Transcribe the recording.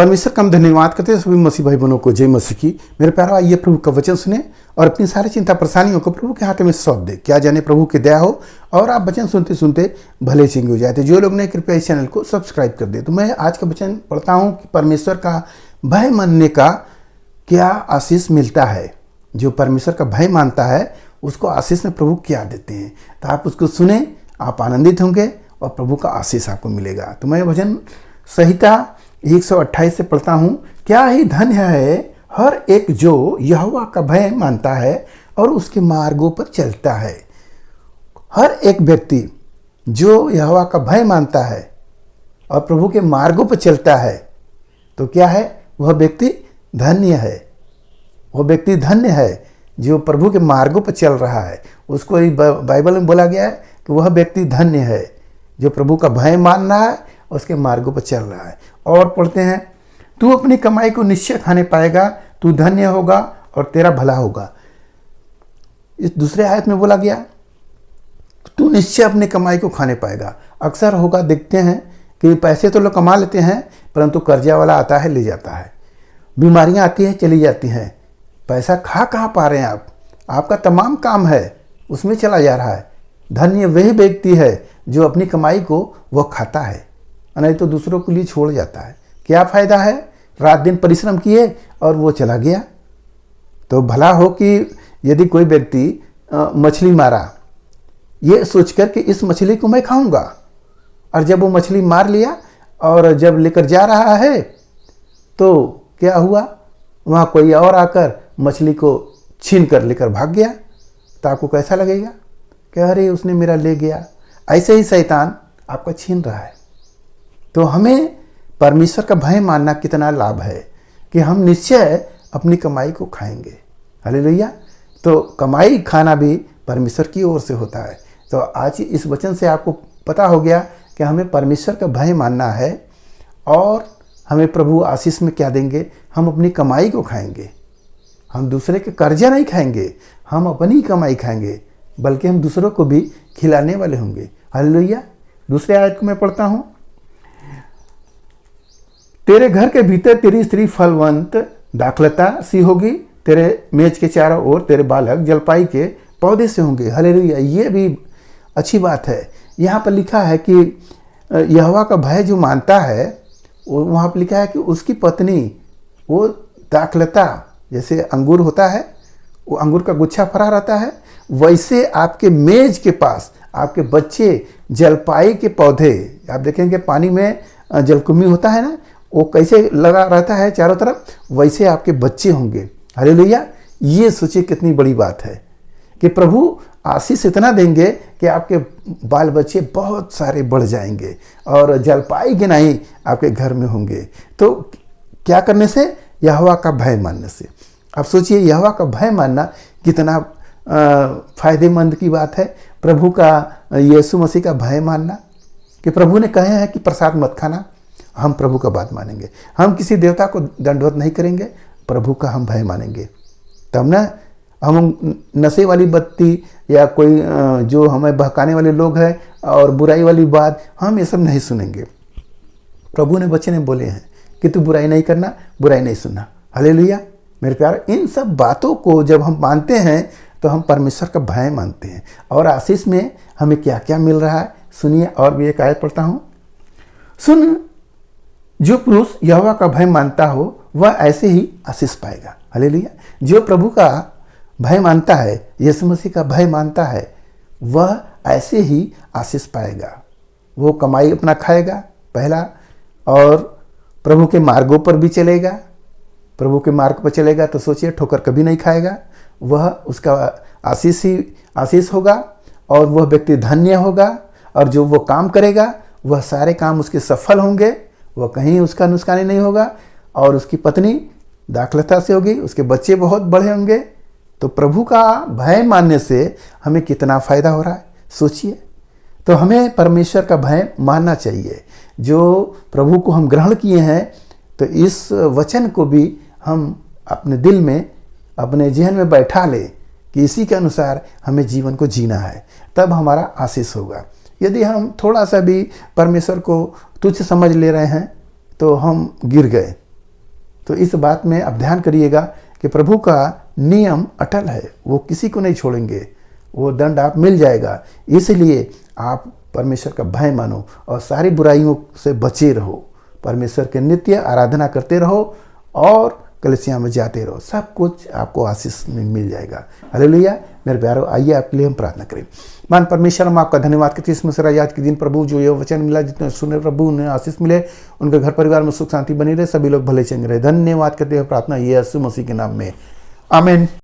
परमेश्वर का हम धन्यवाद करते हैं सभी मसीह भाई बहनों को। जय मसीह की। मेरे प्यारा, आइए प्रभु का वचन सुने और अपनी सारी चिंता परेशानियों को प्रभु के हाथ में सौंप दे। क्या जाने प्रभु की दया हो और आप वचन सुनते सुनते भले चंगे हो जाते। जो लोग ने कृपया इस चैनल को सब्सक्राइब कर दे। तो मैं आज का वचन पढ़ता हूँ कि परमेश्वर का भय मानने का क्या आशीष मिलता है। जो परमेश्वर का भय मानता है उसको आशीष में प्रभु क्या देते हैं। तो आप उसको सुने, आप आनंदित होंगे और प्रभु का आशीष आपको मिलेगा। तो मैं भजन संहिता 128 से पढ़ता हूँ। क्या ही धन्य है हर एक जो यहोवा का भय मानता है और उसके मार्गों पर चलता है। हर एक व्यक्ति जो यहोवा का भय मानता है और प्रभु के मार्गों पर चलता है तो क्या है, वह व्यक्ति धन्य है। वह व्यक्ति धन्य है जो प्रभु के मार्गों पर चल रहा है। उसको बाइबल में बोला गया है कि वह व्यक्ति धन्य है जो प्रभु का भय मान रहा है, उसके मार्गों पर चल रहा है। और पढ़ते हैं, तू अपनी कमाई को निश्चय खाने पाएगा, तू धन्य होगा और तेरा भला होगा। इस दूसरे आयत में बोला गया तू निश्चय अपनी कमाई को खाने पाएगा। अक्सर होगा, देखते हैं कि पैसे तो लोग कमा लेते हैं परंतु कर्जा वाला आता है ले जाता है, बीमारियां आती हैं चली जाती हैं। पैसा खा कहाँ पा रहे हैं आप? आपका तमाम काम है उसमें चला जा रहा है। धन्य वही व्यक्ति है जो अपनी कमाई को वह खाता है, नहीं तो दूसरों के लिए छोड़ जाता है। क्या फ़ायदा है, रात दिन परिश्रम किए और वो चला गया। तो भला हो कि यदि कोई व्यक्ति मछली मारा, ये सोचकर कि इस मछली को मैं खाऊंगा, और जब वो मछली मार लिया और जब लेकर जा रहा है तो क्या हुआ, वहाँ कोई और आकर मछली को छीन कर लेकर भाग गया। तो आपको कैसा लगेगा कि अरे उसने मेरा ले गया। ऐसे ही शैतान आपका छीन रहा है। तो हमें परमेश्वर का भय मानना कितना लाभ है कि हम निश्चय अपनी कमाई को खाएंगे। हालेलुया। तो कमाई खाना भी परमेश्वर की ओर से होता है। तो आज इस वचन से आपको पता हो गया कि हमें परमेश्वर का भय मानना है और हमें प्रभु आशीष में क्या देंगे, हम अपनी कमाई को खाएंगे। हम दूसरे के कर्जा नहीं खाएंगे, हम अपनी कमाई खाएंगे, बल्कि हम दूसरों को भी खिलाने वाले होंगे। हालेलुया। दूसरे आयत को मैं पढ़ता हूँ, तेरे घर के भीतर तेरी स्त्री फलवंत दाखलता सी होगी, तेरे मेज के चारों ओर तेरे बालक जलपाई के पौधे से होंगे। हालेलुया। ये भी अच्छी बात है। यहाँ पर लिखा है कि यहोवा का भय जो मानता है, वहाँ पर लिखा है कि उसकी पत्नी वो दाखलता, जैसे अंगूर होता है, वो अंगूर का गुच्छा फरा रहता है, वैसे आपके मेज के पास आपके बच्चे जलपाई के पौधे, आप देखेंगे पानी में जलकुंभी होता है ना, वो कैसे लगा रहता है चारों तरफ, वैसे आपके बच्चे होंगे। हालेलुया। ये सोचिए कितनी बड़ी बात है कि प्रभु आशीष इतना देंगे कि आपके बाल बच्चे बहुत सारे बढ़ जाएंगे और जलपाई के नहीं आपके घर में होंगे। तो क्या करने से? यहोवा का भय मानने से। अब सोचिए यहोवा का भय मानना कितना फायदेमंद की बात है। प्रभु का, यीशु मसीह का भय मानना कि प्रभु ने कहे हैं कि प्रसाद मत खाना, हम प्रभु का बात मानेंगे। हम किसी देवता को दंडवत नहीं करेंगे, प्रभु का हम भय मानेंगे। तब ना हम नशे वाली बत्ती या कोई जो हमें बहकाने वाले लोग हैं और बुराई वाली बात, हम ये सब नहीं सुनेंगे। प्रभु ने बच्चे ने बोले हैं कि तू बुराई नहीं करना, बुराई नहीं सुनना। हालेलुया। मेरे प्यार, इन सब बातों को जब हम मानते हैं तो हम परमेश्वर का भय मानते हैं। और आशीष में हमें क्या क्या मिल रहा है सुनिए। और भी एक आयत पढ़ता हूँ, सुन, जो पुरुष यहोवा का भय मानता हो वह ऐसे ही आशीष पाएगा। हालेलुया। जो प्रभु का भय मानता है, यीशु मसीह का भय मानता है, वह ऐसे ही आशीष पाएगा। वो कमाई अपना खाएगा पहला, और प्रभु के मार्गों पर भी चलेगा। प्रभु के मार्ग पर चलेगा तो सोचिए ठोकर कभी नहीं खाएगा। वह उसका आशीष ही आशीष होगा और वह व्यक्ति धन्य होगा। और जो वो काम करेगा वह सारे काम उसके सफल होंगे, वह कहीं उसका नुकसानी नहीं होगा। और उसकी पत्नी दाखलता से होगी, उसके बच्चे बहुत बड़े होंगे। तो प्रभु का भय मानने से हमें कितना फ़ायदा हो रहा है सोचिए। तो हमें परमेश्वर का भय मानना चाहिए। जो प्रभु को हम ग्रहण किए हैं तो इस वचन को भी हम अपने दिल में, अपने जहन में बैठा ले कि इसी के अनुसार हमें जीवन को जीना है, तब हमारा आशीष होगा। यदि हम थोड़ा सा भी परमेश्वर को तुच्छ समझ ले रहे हैं तो हम गिर गए। तो इस बात में आप ध्यान करिएगा कि प्रभु का नियम अटल है, वो किसी को नहीं छोड़ेंगे, वो दंड आप मिल जाएगा। इसलिए आप परमेश्वर का भय मानो और सारी बुराइयों से बचे रहो, परमेश्वर के नित्य आराधना करते रहो और कलीसिया में जाते रहो, सब कुछ आपको आशीष में मिल जाएगा। हालेलुया। मेरे प्यारों, आइए आपके लिए हम प्रार्थना करें। मान परमेश्वर, हम आपका धन्यवाद करते हैं इस मसरा आज के दिन प्रभु, जो ये वचन मिला, जितने सुने प्रभु उन्हें आशीष मिले, उनके घर परिवार में सुख शांति बनी रहे, सभी लोग भले चंगे रहे। धन्यवाद करते हैं, प्रार्थना ये यीशु मसीह के नाम में, आमीन।